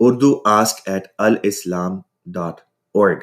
urduask@alislam.org।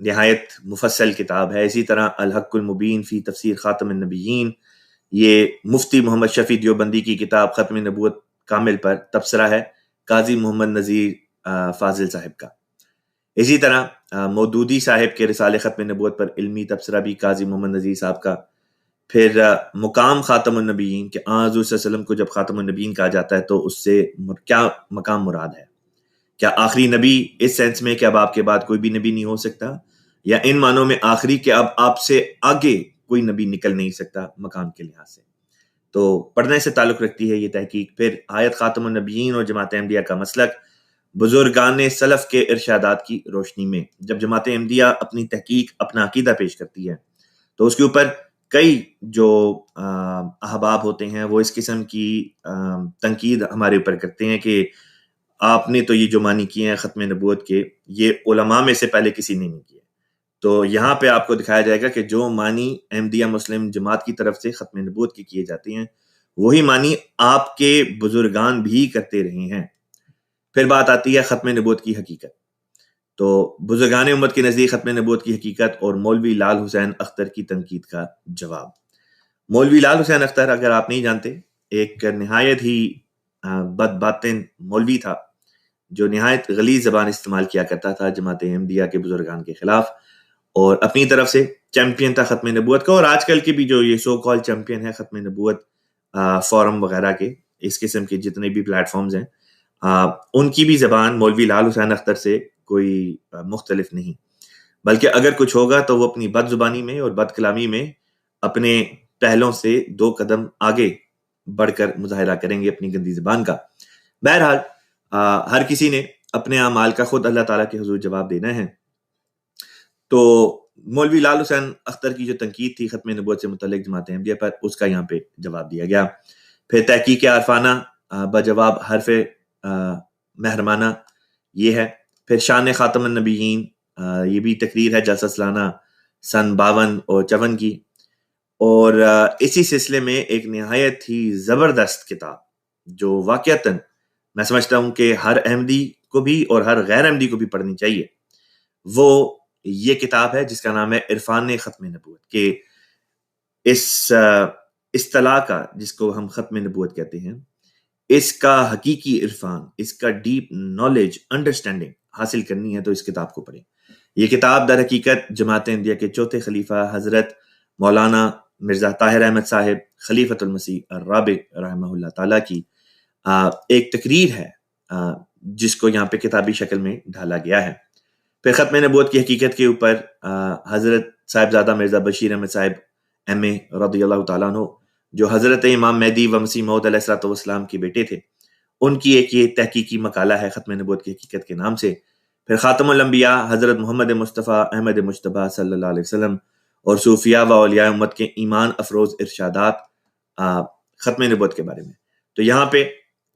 نہایت مفصل کتاب ہے. اسی طرح الحق المبین فی تفسیر خاتم النبیین، یہ مفتی محمد شفیع دیوبندی کی کتاب ختم نبوت کامل پر تبصرہ ہے قاضی محمد نذیر فاضل صاحب کا. اسی طرح مودودی صاحب کے رسالے ختم نبوت پر علمی تبصرہ بھی قاضی محمد نذیر صاحب کا. پھر مقام خاتم النبیین کہ آن حضور صلی اللہ علیہ وسلم کو جب خاتم النبیین کہا جاتا ہے تو اس سے کیا مقام مراد ہے؟ کیا آخری نبی اس سینس میں کہ اب آپ کے بعد کوئی بھی نبی نہیں ہو سکتا، یا ان معنوں میں آخری کہ اب آپ سے آگے کوئی نبی نکل نہیں سکتا مقام کے لحاظ سے؟ تو پڑھنے سے تعلق رکھتی ہے یہ تحقیق. پھر آیت خاتم النبیین اور جماعت احمدیہ کا مسلک بزرگان سلف کے ارشادات کی روشنی میں. جب جماعت احمدیہ اپنی تحقیق اپنا عقیدہ پیش کرتی ہے تو اس کے اوپر کئی جو احباب ہوتے ہیں وہ اس قسم کی تنقید ہمارے اوپر کرتے ہیں کہ آپ نے تو یہ جو معنی کیے ہیں ختم نبوت کے، یہ علماء میں سے پہلے کسی نے نہیں کیے. تو یہاں پہ آپ کو دکھایا جائے گا کہ جو معنی احمدیہ مسلم جماعت کی طرف سے ختم نبوت کے کیے جاتے ہیں وہی معنی آپ کے بزرگان بھی کرتے رہے ہیں. پھر بات آتی ہے ختم نبوت کی حقیقت. تو بزرگان امت کے نزدیک ختم نبوت کی حقیقت اور مولوی لال حسین اختر کی تنقید کا جواب. مولوی لال حسین اختر، اگر آپ نہیں جانتے، ایک نہایت ہی بد باطن مولوی تھا جو نہایت غلیظ زبان استعمال کیا کرتا تھا جماعت احمدیہ کے بزرگان کے خلاف، اور اپنی طرف سے چیمپئن تھا ختم نبوت کا. اور آج کل کے بھی جو یہ سو کال چیمپئن ہے ختم نبوت فورم وغیرہ کے، اس قسم کے جتنے بھی پلیٹ فارمز ہیں، ان کی بھی زبان مولوی لال حسین اختر سے کوئی مختلف نہیں، بلکہ اگر کچھ ہوگا تو وہ اپنی بد زبانی میں اور بد کلامی میں اپنے پہلوں سے 2 قدم آگے بڑھ کر مظاہرہ کریں گے اپنی گندی زبان کا. بہرحال ہر کسی نے اپنے اعمال کا خود اللہ تعالیٰ کے حضور جواب دینا ہے. تو مولوی لال حسین اختر کی جو تنقید تھی ختم نبوت سے متعلق جماعت احمدیہ پر، اس کا یہاں پہ جواب دیا گیا. پھر تحقیق عارفانہ بجواب حرف محرمانہ یہ ہے. پھر شان خاتم النبیین، یہ بھی تقریر ہے جلسہ سالانہ سن 52 اور 54 کی. اور اسی سلسلے میں ایک نہایت ہی زبردست کتاب جو واقعتاً میں سمجھتا ہوں کہ ہر احمدی کو بھی اور ہر غیر احمدی کو بھی پڑھنی چاہیے، وہ یہ کتاب ہے جس کا نام ہے عرفان ختم نبوت. کہ اس اصطلاح کا، جس کو ہم ختم نبوت کہتے ہیں، اس کا حقیقی عرفان، اس کا ڈیپ نالج انڈرسٹینڈنگ حاصل کرنی ہے تو اس کتاب کو پڑھیں. یہ کتاب در حقیقت جماعت احمدیہ کے چوتھے خلیفہ حضرت مولانا مرزا طاہر احمد صاحب خلیفۃ المسیح الرابع رحمہ اللہ تعالیٰ کی ایک تقریر ہے جس کو یہاں پہ کتابی شکل میں ڈھالا گیا ہے. پھر ختم نبوت کی حقیقت کے اوپر حضرت صاحبزادہ مرزا بشیر احمد صاحب ایم اے رضی اللہ تعالیٰ عنہ، جو حضرت امام مہدی و مسیح موعود علیہ الصلوۃ والسلام کے بیٹے تھے، ان کی ایک یہ تحقیقی مقالہ ہے ختم نبوت کی حقیقت کے نام سے. پھر خاتم الانبیاء حضرت محمد مصطفیٰ احمد مجتبیٰ صلی اللہ علیہ وسلم اور صوفیاء و اولیاء امت کے ایمان افروز ارشادات ختم نبوت کے بارے میں. تو یہاں پہ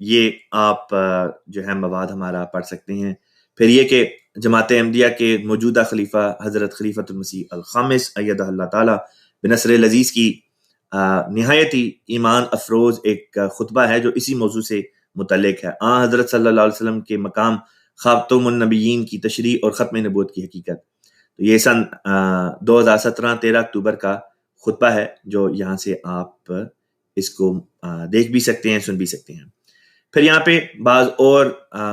یہ آپ جو ہے مواد ہمارا پڑھ سکتے ہیں. پھر یہ کہ جماعت احمدیہ کے موجودہ خلیفہ حضرت خلیفۃ المسیح الخامس ایدہ اللہ تعالیٰ بنصر العزیز کی نہایت ہی ایمان افروز ایک خطبہ ہے جو اسی موضوع سے متعلق ہے. حضرت صلی اللہ علیہ وسلم کے مقام خاتم النبیین کی تشریح اور ختم نبوت کی حقیقت. تو یہ سن 2017 13 اکتوبر کا خطبہ ہے جو یہاں سے آپ اس کو دیکھ بھی سکتے ہیں، سن بھی سکتے ہیں. پھر یہاں پہ بعض اور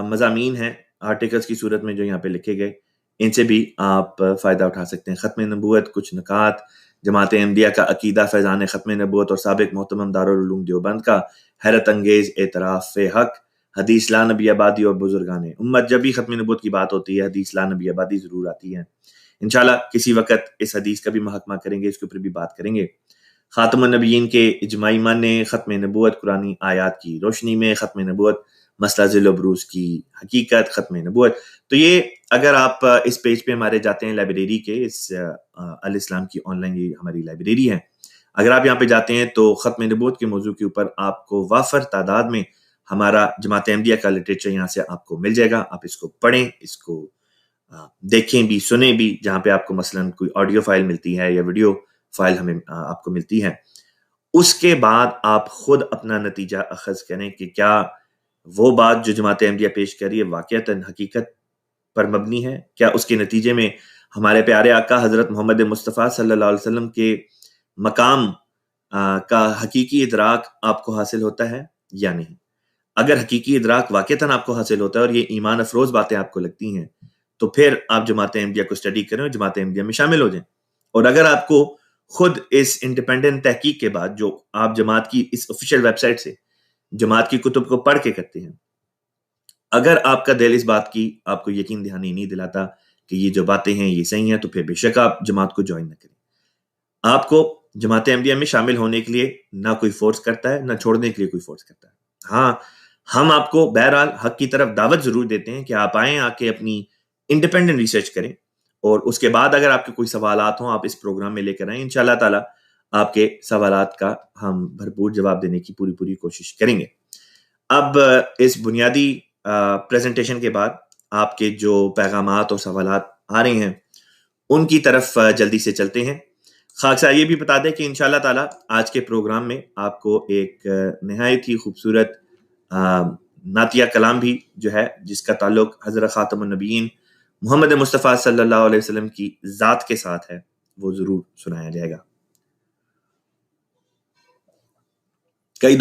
مضامین ہیں آرٹیکلز کی صورت میں جو یہاں پہ لکھے گئے، ان سے بھی آپ فائدہ اٹھا سکتے ہیں. ختم نبوت، کچھ نکات، جماعت احمدیہ کا عقیدہ فیضان ختم نبوت اور سابق محتمم دارالعلوم دیوبند کا حیرت انگیز اعتراف حق، حدیث لا نبی آبادی اور بزرگان امت. جب بھی ختم نبوت کی بات ہوتی ہے حدیث لا نبی آبادی ضرور آتی ہے. انشاءاللہ کسی وقت اس حدیث کا بھی محکمہ کریں گے، اس کے اوپر بھی بات کریں گے. خاتم النبیین کے اجماعی معنی، ختم نبوت قرآنی آیات کی روشنی میں، ختم نبوت مسئلہ ذل و بروز کی حقیقت، ختم نبوت. تو یہ اگر آپ اس پیج پہ ہمارے جاتے ہیں لائبریری کے، اس الاسلام کی آن لائن یہ ہماری لائبریری ہے، اگر آپ یہاں پہ جاتے ہیں تو ختم نبوت کے موضوع کے اوپر آپ کو وافر تعداد میں ہمارا جماعت احمدیہ کا لٹریچر یہاں سے آپ کو مل جائے گا. آپ اس کو پڑھیں، اس کو دیکھیں بھی، سنیں بھی. جہاں پہ آپ کو مثلا کوئی آڈیو فائل ملتی ہے یا ویڈیو فائل ہمیں آپ کو ملتی ہے، اس کے بعد آپ خود اپنا نتیجہ اخذ کریں کہ کیا وہ بات جو جماعت احمدیہ پیش کر رہی ہے واقعتاً حقیقت پر مبنی ہے، کیا اس کے نتیجے میں ہمارے پیارے آقا حضرت محمد مصطفیٰ صلی اللہ علیہ وسلم کے مقام کا حقیقی ادراک آپ کو حاصل ہوتا ہے یا نہیں؟ اگر حقیقی ادراک واقعتاً آپ کو حاصل ہوتا ہے اور یہ ایمان افروز باتیں آپ کو لگتی ہیں تو پھر آپ جماعت احمدیہ کو اسٹڈی کریں اور جماعت احمدیہ میں شامل ہو جائیں. اور اگر آپ کو خود اس انڈیپینڈنٹ تحقیق کے بعد جو آپ جماعت کی اس آفیشیل ویب سائٹ سے جماعت کی کتب کو پڑھ کے کرتے ہیں، اگر آپ کا دل اس بات کی آپ کو یقین دہانی نہیں دلاتا کہ یہ جو باتیں ہیں یہ صحیح ہیں، تو پھر بے شک آپ جماعت کو جوائن نہ کریں. آپ کو جماعت احمدیہ میں شامل ہونے کے لیے نہ کوئی فورس کرتا ہے، نہ چھوڑنے کے لیے کوئی فورس کرتا ہے. ہاں، ہم آپ کو بہرحال حق کی طرف دعوت ضرور دیتے ہیں کہ آپ آئیں، آ کے اپنی انڈیپینڈنٹ ریسرچ کریں، اور اس کے بعد اگر آپ کے کوئی سوالات ہوں آپ اس پروگرام میں لے کر آئیں. انشاءاللہ تعالی آپ کے سوالات کا ہم بھرپور جواب دینے کی پوری کوشش کریں گے. اب اس بنیادی پریزنٹیشن کے بعد آپ کے جو پیغامات اور سوالات آ رہے ہیں ان کی طرف جلدی سے چلتے ہیں. خاک صاحب یہ بھی بتا دیں کہ انشاءاللہ تعالی آج کے پروگرام میں آپ کو ایک نہایت ہی خوبصورت نعتیہ کلام بھی جو ہے جس کا تعلق حضرت خاتم النبیین محمد مصطفیٰ صلی اللہ علیہ وسلم کی ذات کے ساتھ ہے، وہ ضرور سنایا جائے گا. کئی